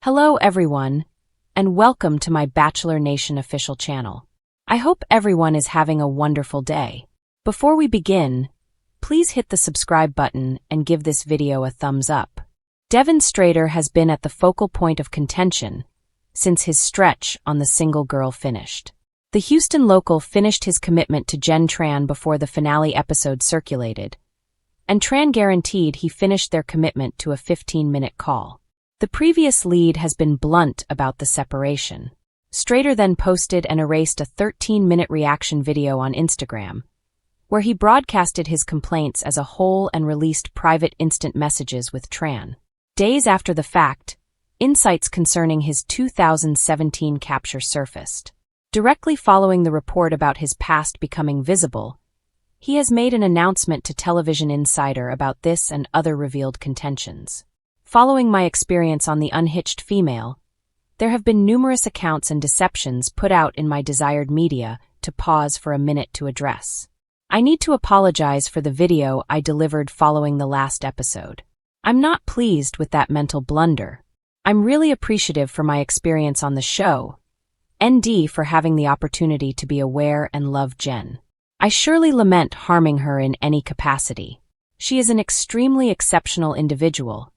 Hello everyone, and welcome to my Bachelor Nation official channel. I hope everyone is having a wonderful day. Before we begin, please hit the subscribe button and give this video a thumbs up. Devin Strader has been at the focal point of contention since his stretch on The Single Girl finished. The Houston local finished his commitment to Jenn Tran before the finale episode circulated, and Tran guaranteed he finished their commitment to a 15-minute call. The previous lead has been blunt about the separation. Strader then posted and erased a 13-minute reaction video on Instagram, where he broadcasted his complaints as a whole and released private instant messages with Tran. Days after the fact, insights concerning his 2017 capture surfaced. Directly following the report about his past becoming visible, he has made an announcement to Television Insider about this and other revealed contentions. Following my experience on The Unhitched Female, there have been numerous accounts and deceptions put out in my desired media to pause for a minute to address. I need to apologize for the video I delivered following the last episode. I'm not pleased with that mental blunder. I'm really appreciative for my experience on the show, ND for having the opportunity to be aware and love Jenn. I surely lament harming her in any capacity. She is an extremely exceptional individual,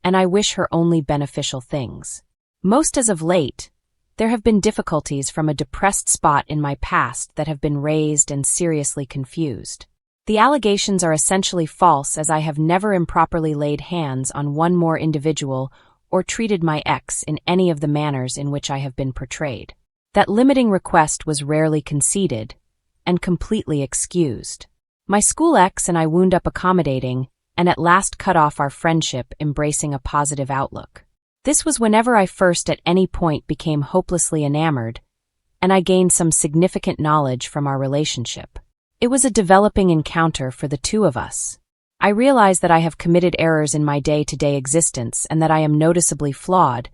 and I wish her only beneficial things. Most as of late, there have been difficulties from a depressed spot in my past that have been raised and seriously confused. The allegations are essentially false, as I have never improperly laid hands on one more individual or treated my ex in any of the manners in which I have been portrayed. That limiting request was rarely conceded and completely excused. My school ex and I wound up accommodating and at last cut off our friendship, embracing a positive outlook. This was whenever I first at any point became hopelessly enamored, and I gained some significant knowledge from our relationship. It was a developing encounter for the two of us. I realize that I have committed errors in my day-to-day existence and that I am noticeably flawed.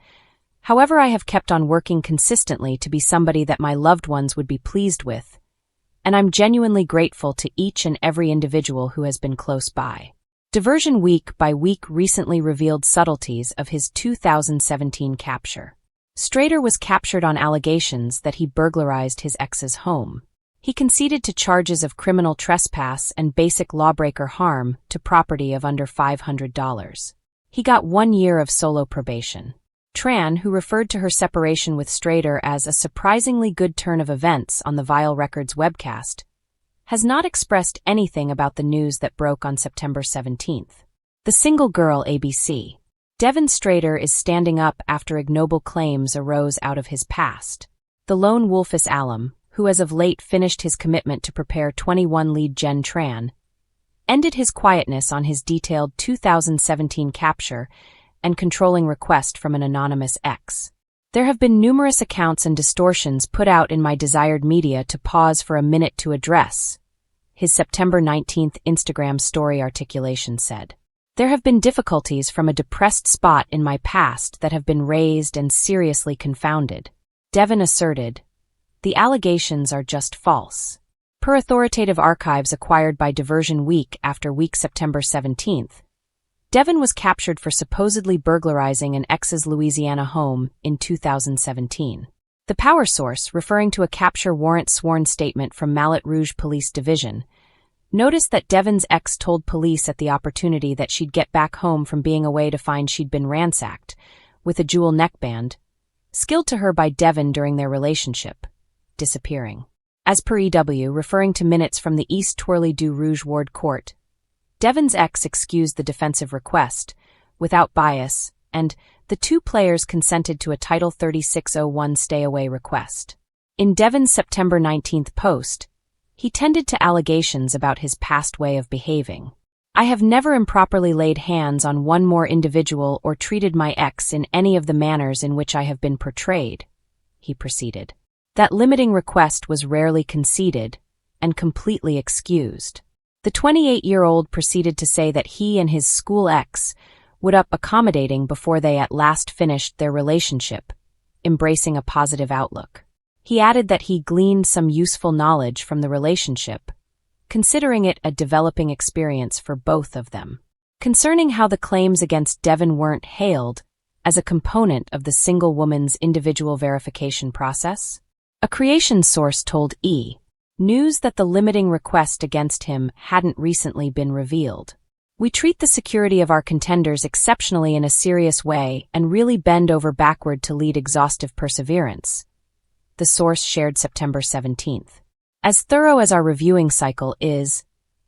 However, I have kept on working consistently to be somebody that my loved ones would be pleased with, and I'm genuinely grateful to each and every individual who has been close by. Diversion Week by Week recently revealed subtleties of his 2017 capture. Strader was captured on allegations that he burglarized his ex's home. He conceded to charges of criminal trespass and basic lawbreaker harm to property of under $500. He got 1 year of solo probation. Tran, who referred to her separation with Strader as a surprisingly good turn of events on the Vile Records webcast, has not expressed anything about the news that broke on September 17th. The Single Girl ABC. Devin Strader is standing up after ignoble claims arose out of his past. The lone wolfess alum, who as of late finished his commitment to prepare 21 lead Jenn Tran, ended his quietness on his detailed 2017 capture and controlling request from an anonymous ex. There have been numerous accounts and distortions put out in my desired media to pause for a minute to address, his September 19th Instagram story articulation said. There have been difficulties from a depressed spot in my past that have been raised and seriously confounded. Devin asserted, the allegations are just false. Per authoritative archives acquired by Diversion Week after week September 17th, Devin was captured for supposedly burglarizing an ex's Louisiana home in 2017. The power source, referring to a capture warrant sworn statement from Mallet Rouge Police Division, noticed that Devin's ex told police at the opportunity that she'd get back home from being away to find she'd been ransacked, with a jewel neckband, skilled to her by Devin during their relationship, disappearing. As per EW, referring to minutes from the East Twirly du Rouge Ward Court, Devin's ex excused the defensive request, without bias, and the two players consented to a Title 3601 stay-away request. In Devin's September 19th post, he tended to allegations about his past way of behaving. I have never improperly laid hands on one more individual or treated my ex in any of the manners in which I have been portrayed, he proceeded. That limiting request was rarely conceded and completely excused. The 28-year-old proceeded to say that he and his school ex would up accommodating before they at last finished their relationship, embracing a positive outlook. He added that he gleaned some useful knowledge from the relationship, considering it a developing experience for both of them. Concerning how the claims against Devin weren't hailed, as a component of the single woman's individual verification process? A creation source told E! News that the limiting request against him hadn't recently been revealed. We treat the security of our contenders exceptionally in a serious way and really bend over backward to lead exhaustive perseverance, the source shared September 17th. As thorough as our reviewing cycle is,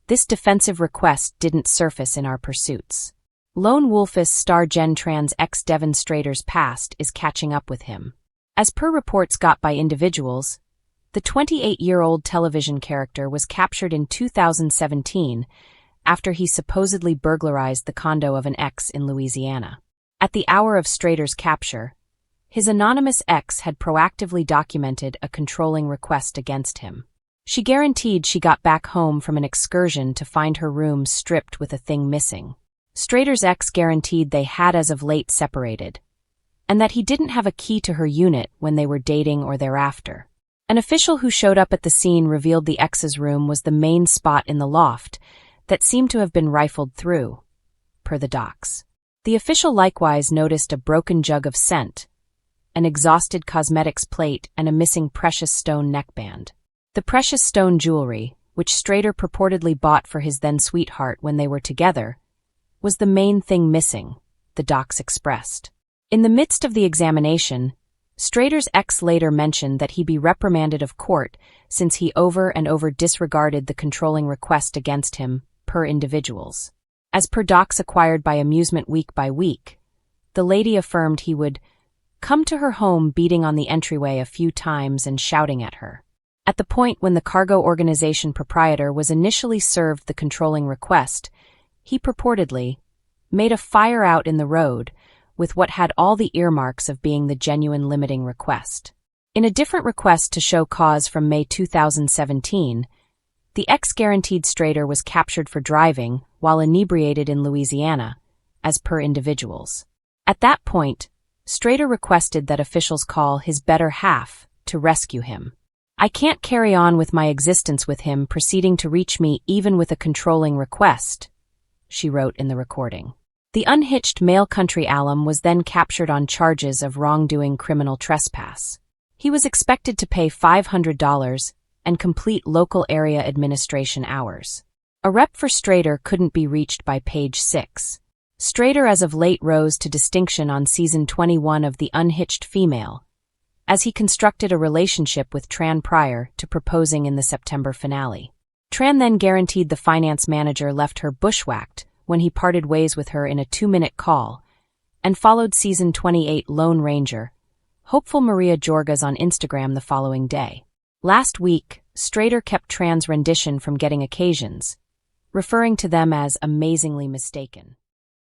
this defensive request didn't surface in our pursuits. Lone Wolf's star Jenn Tran's ex Devin Strader's past is catching up with him. As per reports got by individuals, the 28-year-old television character was captured in 2017 after he supposedly burglarized the condo of an ex in Louisiana. At the hour of Strader's capture, his anonymous ex had proactively documented a controlling request against him. She guaranteed she got back home from an excursion to find her room stripped with a thing missing. Strader's ex guaranteed they had as of late separated, and that he didn't have a key to her unit when they were dating or thereafter. An official who showed up at the scene revealed the ex's room was the main spot in the loft that seemed to have been rifled through, per the docs. The official likewise noticed a broken jug of scent, an exhausted cosmetics plate, and a missing precious stone neckband. The precious stone jewelry, which Strader purportedly bought for his then-sweetheart when they were together, was the main thing missing, the docs expressed. In the midst of the examination, Strader's ex later mentioned that he be reprimanded of court since he over and over disregarded the controlling request against him, per individuals. As per docs acquired by Amusement Week by Week, the lady affirmed he would come to her home beating on the entryway a few times and shouting at her. At the point when the cargo organization proprietor was initially served the controlling request, he purportedly made a fire out in the road with what had all the earmarks of being the genuine limiting request. In a different request to show cause from May 2017, the ex guaranteed Strader was captured for driving while inebriated in Louisiana, as per individuals. At that point, Strader requested that officials call his better half to rescue him. "I can't carry on with my existence with him proceeding to reach me even with a controlling request," she wrote in the recording. The unhitched male country alum was then captured on charges of wrongdoing criminal trespass. He was expected to pay $500 and complete local area administration hours. A rep for Strader couldn't be reached by page 6. Strader as of late rose to distinction on season 21 of The Unhitched Female, as he constructed a relationship with Tran prior to proposing in the September finale. Tran then guaranteed the finance manager left her bushwhacked when he parted ways with her in a 2-minute call, and followed season 28 Lone Ranger, hopeful Maria Jorgas on Instagram the following day. Last week, Strader kept Tran's rendition from getting occasions, referring to them as amazingly mistaken.